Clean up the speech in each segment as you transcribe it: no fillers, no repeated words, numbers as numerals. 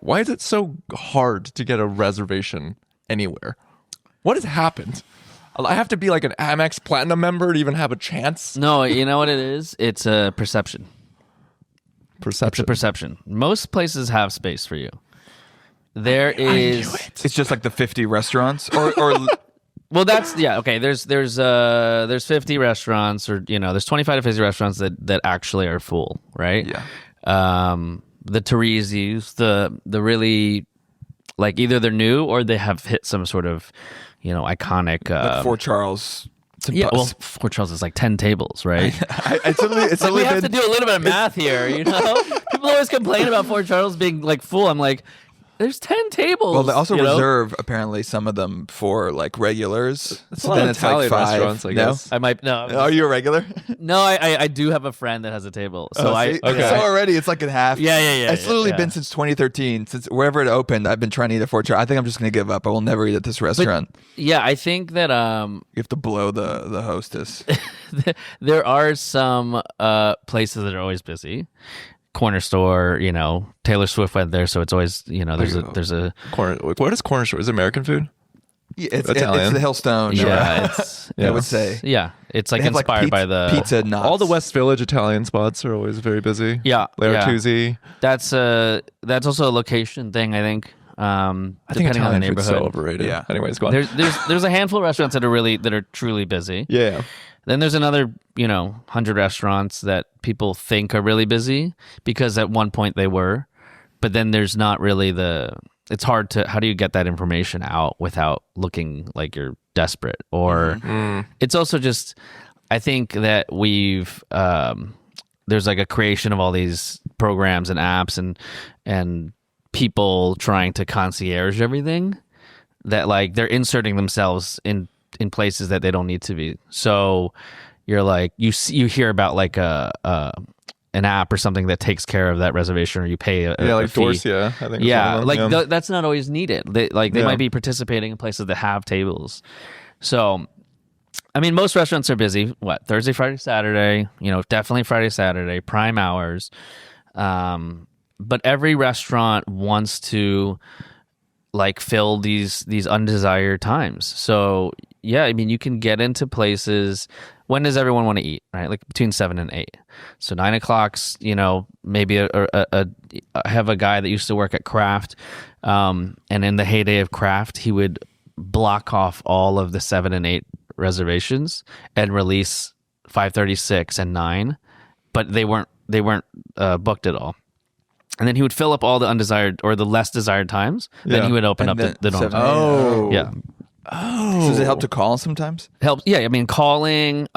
why is it so hard to get a reservation anywhere? What has happened? I have to be like an Amex Platinum member to even have a chance? No, you know what it is? It's a perception. It's a perception. Most places have space for you. There is. It's just like the 50 restaurants, or well, that's okay. There's 50 restaurants, or there's 25 to 50 restaurants that actually are full, right? Yeah. The Terezi's, the really like either they're new or they have hit some sort of iconic. like Fort Charles. Yeah, well, Fort Charles is like 10 tables, right? It's like we have to do a little bit of math here, People always complain about Fort Charles being like full. I'm like, there's 10 tables. Well, they also reserve apparently some of them for like regulars. It's a lot of Italian restaurants, I guess. I might no. Are you a regular? No, I do have a friend that has a table. So So already it's like in half. Yeah. It's literally been since 2013, since wherever it opened. I've been trying to eat at Fort Charles. I think I'm just gonna give up. I will never eat at this restaurant. But, yeah, I think that you have to blow the hostess. There are some places that are always busy. Corner store, Taylor Swift went there, so it's always, there's a corner. What is corner store? Is it American food? Yeah, it's the Hillstone. Yeah, I would say. Yeah, it's like inspired by the pizza nuts. All the West Village Italian spots are always very busy. Yeah, Laratuzzi. That's also a location thing, I think. I think depending on the neighborhood. So overrated. Yeah. Anyways, go on. There's a handful of restaurants that are truly busy. Yeah. Then there's another 100 restaurants that people think are really busy because at one point they were, but then there's not really it's hard to, how do you get that information out without looking like you're desperate? Or it's also just, I think that there's like a creation of all these programs and apps and people trying to concierge everything that like they're inserting themselves in places that they don't need to be. So you're like you hear about like an app or something that takes care of that reservation, or you pay a like fee. Dorsia, I think. Yeah, like that's not always needed. They might be participating in places that have tables. So, I mean, most restaurants are busy. What, Thursday, Friday, Saturday? Definitely Friday, Saturday, prime hours. But every restaurant wants to like fill these undesired times. So yeah, I mean, you can get into places. When does everyone want to eat? Right, like between 7 and 8. So 9 o'clock's, maybe I have a guy that used to work at Kraft, and in the heyday of Kraft, he would block off all of the 7 and 8 reservations and release 5:30, 6, and 9, but they weren't booked at all. And then he would fill up all the undesired or the less desired times. Yeah. Then he would open up the normal. Oh. Yeah. Oh. So does it help to call sometimes? Helps. Yeah. I mean, calling.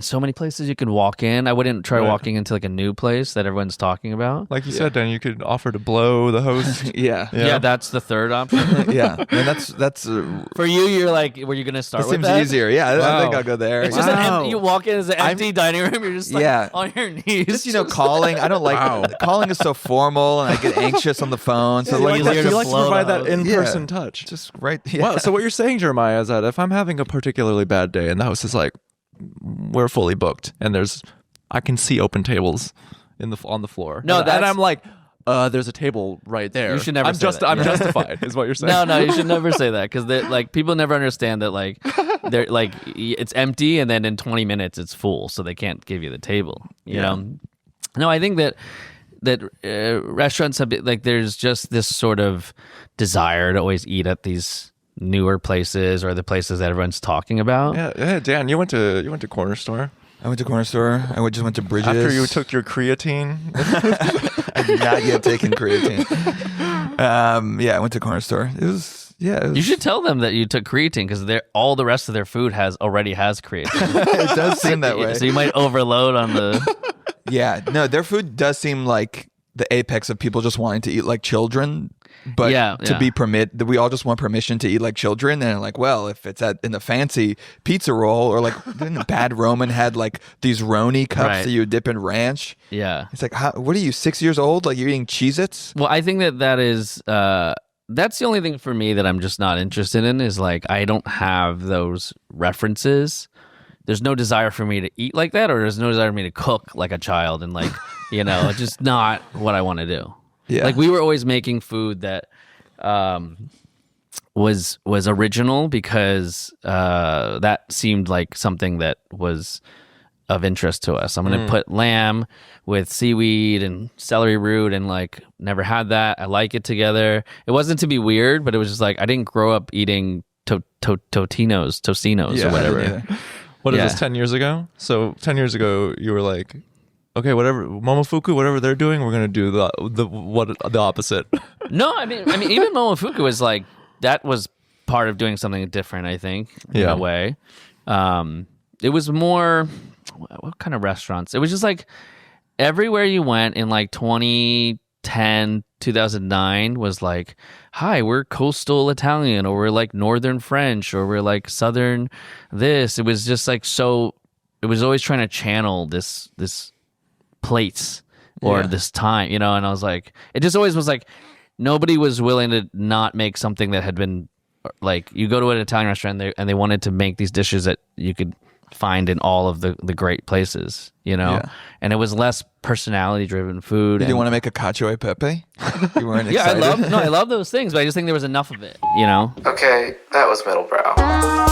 So many places you can walk in. I wouldn't try walking into like a new place that everyone's talking about. Like you said, Dan, you could offer to blow the host. Yeah, that's the third option. Yeah, and that's for you. You're like, were you gonna start? It with seems that? easier. Yeah, wow. I think I'll go there. It's just you walk in as an empty dining room. You're just like on your knees. Just calling. I don't like calling is so formal, and I get anxious on the phone. So you like to provide that in-person touch. Just right. Yeah. Wow. So what you're saying, Jeremiah, is that if I'm having a particularly bad day and the host is like, we're fully booked, and I can see open tables on the floor. No, and I'm like, there's a table right there. You should never. I'm justified, is what you're saying. No, you should never say that because people never understand that they're like it's empty, and then in 20 minutes it's full, so they can't give you the table. You know. No, I think that restaurants have there's just this sort of desire to always eat at these newer places or the places that everyone's talking about. Yeah, Dan, you went to Corner Store. I went to Corner Store. I just went to Bridges. After you took your creatine. I did not yet taken creatine. I went to Corner Store. It was. You should tell them that you took creatine because all the rest of their food already has creatine. It does seem that way. So you might overload on the. Yeah, no, their food does seem like the apex of people just wanting to eat like children. But to be we all just want permission to eat like children, and like, well, if it's in the fancy pizza roll, or like didn't Bad Roman had like these Roni cups that you dip in ranch. Yeah, it's like, what are you, 6 years old? Like you're eating Cheez-Its? Well, I think that is that's the only thing for me that I'm just not interested in is like I don't have those references. There's no desire for me to eat like that, or there's no desire for me to cook like a child, and like it's just not what I want to do. Yeah. Like we were always making food that was original because that seemed like something that was of interest to us. I'm going to put lamb with seaweed and celery root, and like never had that. I like it together. It wasn't to be weird, but it was just like I didn't grow up eating Tostinos or whatever. What is this, 10 years ago? So 10 years ago, you were like, okay, whatever, Momofuku, whatever they're doing, we're going to do the opposite. No, I mean, even Momofuku was like, that was part of doing something different, I think, in a way. It was more, what kind of restaurants? It was just like everywhere you went in like 2010, 2009 was like, hi, we're coastal Italian, or we're like northern French, or we're like southern this. It was just like so, it was always trying to channel this place or this time, you know? And I was like, it just always was like, nobody was willing to not make something that had been like, you go to an Italian restaurant and they wanted to make these dishes that you could find in all of the great places, you know? Yeah. And it was less personality driven food. Did you want to make a cacio e pepe? You weren't excited? I love those things, but I just think there was enough of it, you know? Okay, that was Middlebrow.